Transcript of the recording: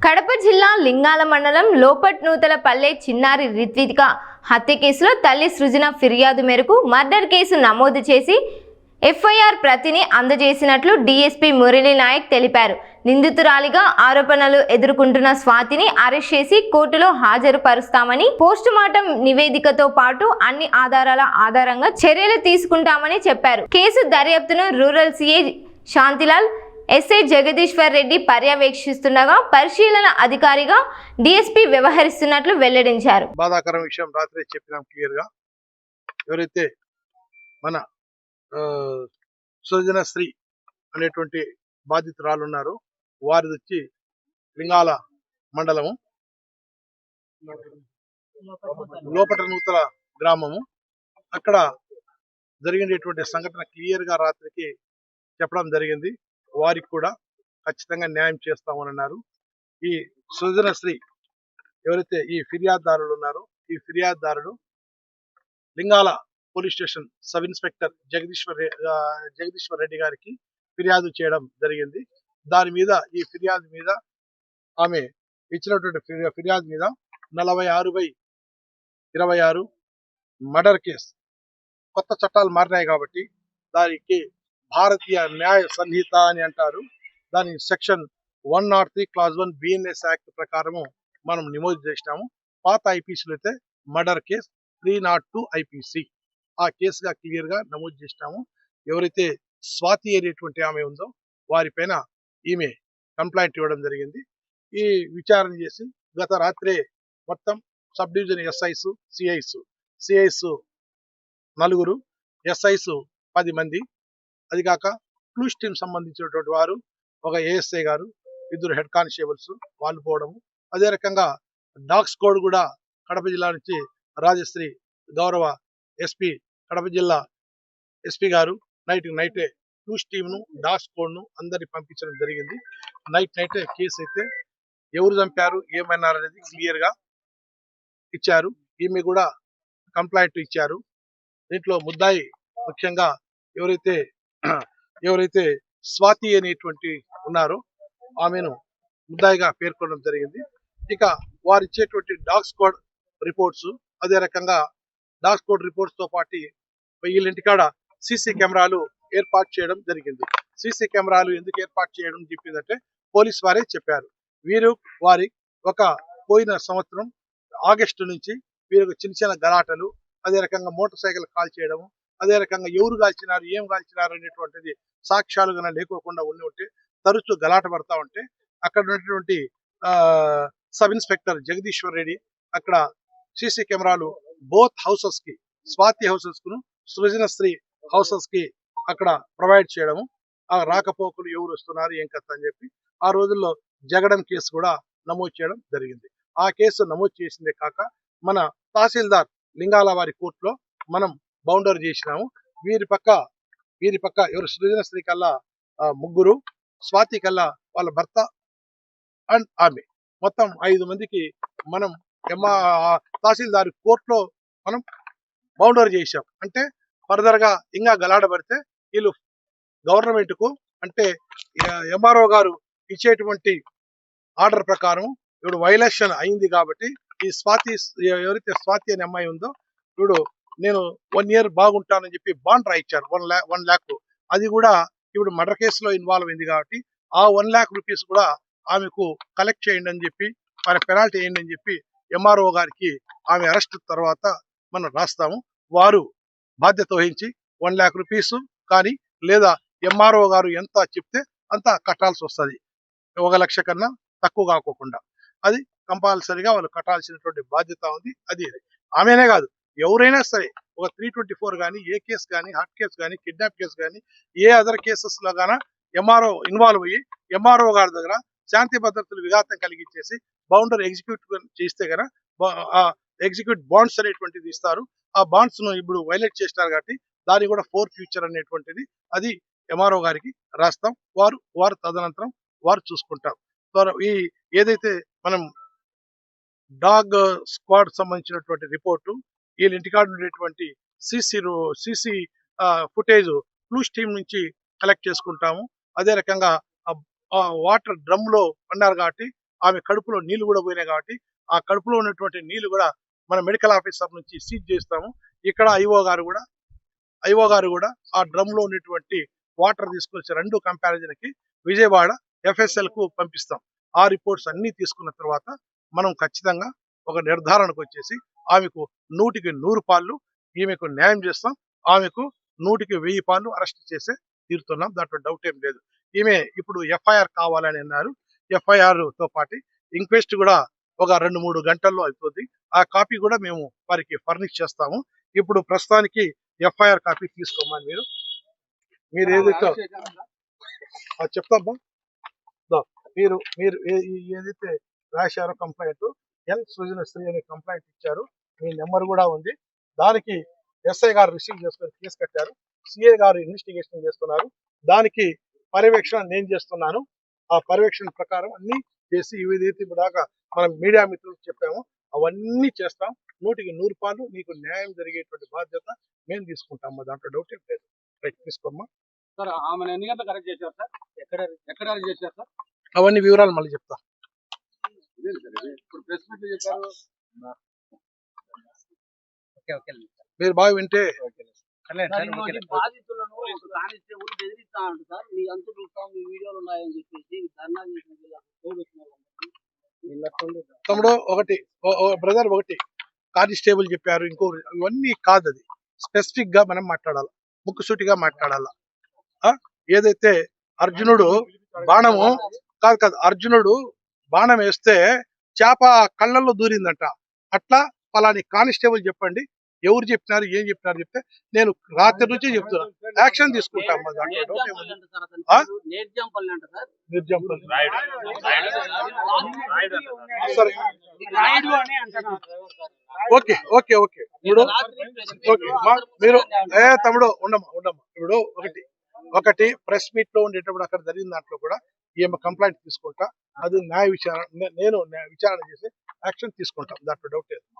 కడప జిల్లా లింగాల మండలం లోపట్నూతలపల్లె చిన్నారి రిత్విక హత్య కేసులో తల్లి సృజన ఫిర్యాదు మేరకు మర్డర్ కేసు నమోదు చేసి ఎఫ్ఐఆర్ ప్రతిని అందజేసినట్లు డీఎస్పీ మురళీ నాయక్ తెలిపారు. నిందితురాలిగా ఆరోపణలు ఎదుర్కొంటున్న స్వాతిని అరెస్ట్ చేసి కోర్టులో హాజరుపరుస్తామని, పోస్టుమార్టం నివేదికతో పాటు అన్ని ఆధారాల ఆధారంగా చర్యలు తీసుకుంటామని చెప్పారు. కేసు దర్యాప్తును rural CI Shantilal, SI Jagadishwar Reddy పర్యవేక్షిస్తుండగా పరిశీలన అధికారిగా డీఎస్పీ వ్యవహరిస్తున్నట్లు వెల్లడించారు. బాధాకరం విషయం రాత్రి చెప్పినాం క్లియర్ గా. ఎవరైతే మన సృజనశ్రీ అనేటువంటి బాధితురాలు ఉన్నారో వారిది వచ్చి లింగాల మండలము లోపటనూతల గ్రామము. అక్కడ జరిగినటువంటి సంఘటన క్లియర్ గా రాత్రికి చెప్పడం జరిగింది. వారికి కూడా ఖచ్చితంగా న్యాయం చేస్తామని అన్నారు. ఈ సృజనశ్రీ ఎవరైతే ఈ ఫిర్యాదుదారులు ఉన్నారో ఈ ఫిర్యాదుదారుడు Lingala police station sub inspector Jagadishwar Reddy గారికి ఫిర్యాదు చేయడం జరిగింది. దాని మీద ఈ ఫిర్యాదు మీద ఆమె ఇచ్చినటువంటి ఫిర్యాదు మీద 46/26 మర్డర్ కేసు, కొత్త చట్టాలు మారినాయి కాబట్టి దానికి భారతీయ న్యాయ సంహిత అని అంటారు. దాని సెక్షన్ 103 క్లాజ్ 1 బిఎన్ఎస్ యాక్ట్ ప్రకారము మనం నమోదు చేసినాము. పాత ఐపీసీలో అయితే మర్డర్ కేసు 302 ఐపీసీ ఆ కేసుగా క్లియర్ గా నమోదు చేసినాము. ఎవరైతే స్వాతి అనేటువంటి ఆమె ఉందో వారిపైన ఈమె కంప్లైంట్ ఇవ్వడం జరిగింది. ఈ విచారణ చేసి గత రాత్రే మొత్తం sub division SIs, CIs 4, SIs 10 మంది, అది కాక క్లూస్ టీమ్ సంబంధించినటువంటి వారు ఒక ఏఎస్ఐ గారు, 2 హెడ్ కానిస్టేబుల్స్ వాళ్ళు పోవడము. అదే రకంగా డాగ్ స్క్వాడ్ కూడా కడప జిల్లా నుంచి రాజశ్రీ గౌరవ ఎస్పీ కడప జిల్లా ఎస్పీ గారు నైటే క్లూస్ టీమ్ ను, డాగ్ స్క్వాడ్ ను అందరినీ పంపించడం జరిగింది. నైటే కేసు అయితే ఎవరు చంపారు ఏమన్నారు అనేది క్లియర్ గా ఇచ్చారు. ఈమె కూడా కంప్లైంట్ ఇచ్చారు. దీంట్లో ముద్దాయి ముఖ్యంగా ఎవరైతే స్వాతి అనేటువంటి ఉన్నారో ఆమెను ముద్దాయిగా పేర్కొనడం జరిగింది. ఇక వారు ఇచ్చేటువంటి డాగ్ స్క్వాడ్ రిపోర్ట్స్, అదే రకంగా డాగ్ స్క్వాడ్ రిపోర్ట్స్ తో పాటు వీళ్ళింటికాడ సీసీ కెమెరాలు ఏర్పాటు చేయడం జరిగింది. సీసీ కెమెరాలు ఎందుకు ఏర్పాటు చేయడం చెప్పిందంటే పోలీస్ వారే చెప్పారు. వారి ఒక పోయిన సంవత్సరం ఆగస్టు నుంచి వీరికి చిన్న గలాటలు, అదే రకంగా మోటార్ సైకిల్ కాల్ చేయడము, అదే రకంగా ఎవరు కాల్చినారు ఏం కాల్చినారు అనేటువంటిది సాక్ష్యాలు కన్నా లేకోకుండా ఉంటే తరచూ గలాట పడతా ఉంటే అక్కడ ఉన్నటువంటి సబ్ ఇన్స్పెక్టర్ జగదీశ్వర్ రెడ్డి అక్కడ సీసీ కెమెరాలు బోత్ హౌసెస్ కి, స్వాతి హౌసెస్ కు, సృజనశ్రీ హౌసెస్ కి అక్కడ ప్రొవైడ్ చేయడము, ఆ రాకపోకలు ఎవరు వస్తున్నారు ఏం కథ అని చెప్పి ఆ రోజుల్లో జగడం కేసు కూడా నమోదు చేయడం జరిగింది. ఆ కేసు నమోదు చేసిందే కాక మన తహసీల్దార్ లింగాల వారి కోర్టులో మనం బౌండరీ చేసినాము. వీరి పక్క ఎవరు సృజనశ్రీ కల్లా 3, స్వాతి కల్లా వాళ్ళ భర్త అండ్ ఆమె, మొత్తం 5 మందికి మనం తహసీల్దార్ కోర్టులో మనం బౌండరీ చేశాం. అంటే ఫర్దర్ గా ఇంకా గలాడబడితే వీళ్ళు గవర్నమెంట్ కు అంటే ఎంఆర్ఓ గారు ఇచ్చేటువంటి ఆర్డర్ ప్రకారం ఇప్పుడు వైలేషన్ అయింది కాబట్టి ఈ స్వాతి ఎవరైతే స్వాతి అనే అమ్మాయి ఉందో ఇప్పుడు నేను 1 year బాగుంటానని చెప్పి బాండ్ రాయించారు 1 lakh. అది కూడా ఇప్పుడు మర్డర్ కేసులో ఇన్వాల్వ్ అయింది కాబట్టి ఆ 1 lakh రూపీస్ కూడా ఆమెకు కలెక్ట్ చేయండి అని చెప్పి, మరి పెనాల్టీ వేయండి అని చెప్పి ఎంఆర్ఓ గారికి ఆమె అరెస్ట్ తర్వాత మనం రాస్తాము. వారు బాధ్యత వహించి 1 lakh రూపీస్ కానీ లేదా ఎంఆర్ఓ గారు ఎంత చెప్తే అంత కట్టాల్సి వస్తుంది. 1 లక్ష కన్నా తక్కువ కాకోకుండా అది కంపల్సరీగా వాళ్ళు కట్టాల్సినటువంటి బాధ్యత ఉంది. అది ఆమెనే కాదు ఎవరైనా సరే ఒక 324 కానీ ఏ కేసు కానీ హర్ట్ కేసు కానీ కిడ్నాప్ కేసు కానీ ఏ అదర్ కేసెస్ లో గానా ఎంఆర్ఓ ఇన్వాల్వ్ అయ్యి ఎంఆర్ఓ గారి దగ్గర శాంతి భద్రతలు విఘాతం కలిగించేసి బౌండరీ ఎగ్జిక్యూట్ చేస్తే గన ఎగ్జిక్యూట్ బాండ్స్ అనేటువంటిది ఇస్తారు. ఆ బాండ్స్ ను ఇప్పుడు వైలేట్ చేసినారు కాబట్టి దాన్ని కూడా ఫోర్ ఫ్యూచర్ అనేటువంటిది అది ఎంఆర్ఓ గారికి రాస్తాం. వారు తదనంతరం వారు చూసుకుంటారు. ఈ ఏదైతే మనం డాగ్ స్క్వాడ్ సంబంధించినటువంటి రిపోర్టు, వీళ్ళ ఇంటికాడ ఉండేటువంటి సీసీ ఫుటేజ్ క్లూస్ టీమ్ నుంచి కలెక్ట్ చేసుకుంటాము. అదే రకంగా వాటర్ డ్రమ్ లో అన్నారు కాబట్టి ఆమె కడుపులో నీళ్లు కూడా పోయినాయి కాబట్టి ఆ కడుపులో ఉన్నటువంటి నీళ్లు కూడా మన మెడికల్ ఆఫీసర్ నుంచి సీజ్ చేస్తాము. ఇక్కడ ఐఓ గారు కూడా ఆ డ్రమ్ లో ఉన్నటువంటి వాటర్ తీసుకొచ్చి 2 కంపారిజన్ కి విజయవాడ FSL కు పంపిస్తాం. ఆ రిపోర్ట్స్ అన్ని తీసుకున్న తర్వాత మనం ఖచ్చితంగా ఒక నిర్ధారణకు వచ్చేసి ఆమెకు 100కి 100 పాళ్ళు ఈమెకు న్యాయం చేస్తాం. ఆమెకు 100కి 1000 పాళ్ళు అరెస్ట్ చేసే తీరుతున్నాం. దాంట్లో డౌట్ ఏం లేదు. ఈమె ఇప్పుడు FIR కావాలని అన్నారు. FIR తో పాటు ఇంక్వెస్ట్ కూడా ఒక 2-3 గంటల్లో అయిపోద్ది. ఆ కాపీ కూడా మేము వారికి ఫర్నిష్ చేస్తాము. ఇప్పుడు ప్రస్తుతానికి FIR కాపీ తీసుకోమని మీరు ఏదైతే చెప్తామా మీరు ఏదైతే రాశారో కంప్లైంట్ సృజనశ్రీ అనే కంప్లైంట్ ఇచ్చారు. మీ నెంబర్ కూడా ఉంది. దానికి SI గారు రిసీవ్ చేసుకొని కేసు కట్టారు. CA గారు ఇన్వెస్టిగేషన్ చేస్తున్నారు. దానికి పర్యవేక్షణ నేను చేస్తున్నాను. ఆ పర్యవేక్షణ ప్రకారం అన్ని చేసి ఏదైతే దాకా మనం మీడియా మిత్రులకు చెప్పామో అవన్నీ చేస్తాం. 100కి 100 పాలు నీకు న్యాయం జరిగేటువంటి బాధ్యత మేము తీసుకుంటాము. దాంట్లో డౌట్ ఏం లేదు. రైట్ తీసుకోమ్మా. సార్ ఆమెను ఎన్ని గంటలకు అరెస్ట్ చేశారు సార్? ఎక్కడ అరెస్ట్ చేశారు సార్? అవన్నీ వివరాలు మళ్ళీ చెప్తా. ఇప్పుడు ప్రెస్ మీట్ చెప్పారు. మీరు బాగా వింటే బాధితులను కానిస్టేబుల్ బెదిరిస్తా సార్. మీ అంతు చూస్తాం, మీ వీడియోలు ఉన్నాయని చెప్పేసి ధర్నా తమ్ముడు బ్రదర్ ఒకటి కానిస్టేబుల్ చెప్పారు. ఇంకొకటి ఇవన్నీ కాదు. అది స్పెసిఫిక్ గా మనం మాట్లాడాలి. ముక్కుసూటిగా మాట్లాడాల. ఏదైతే అర్జునుడు బాణము కాదు అర్జునుడు బాణం వేస్తే చేప కళ్ళల్లో దూరిందంట. అట్లా పలాని కానిస్టేబుల్ చెప్పండి, ఎవరు చెప్పినారు ఏం చెప్పినారు చెప్తే నేను రాత్రి నుంచి చెప్తున్నా, యాక్షన్ తీసుకుంటాం. ఓకే ఓకే ఓకే ఇప్పుడు మీరు తమ్ముడు ఉండమ్మా. ఇప్పుడు ఒకటి ప్రెస్ మీట్ లో ఉండేటప్పుడు అక్కడ జరిగిన దాంట్లో కూడా ఈమె కంప్లైంట్ తీసుకుంటా. అది న్యాయ విచారణ, నేను విచారణ చేసి యాక్షన్ తీసుకుంటాం. దాంట్లో డౌట్ లేదు.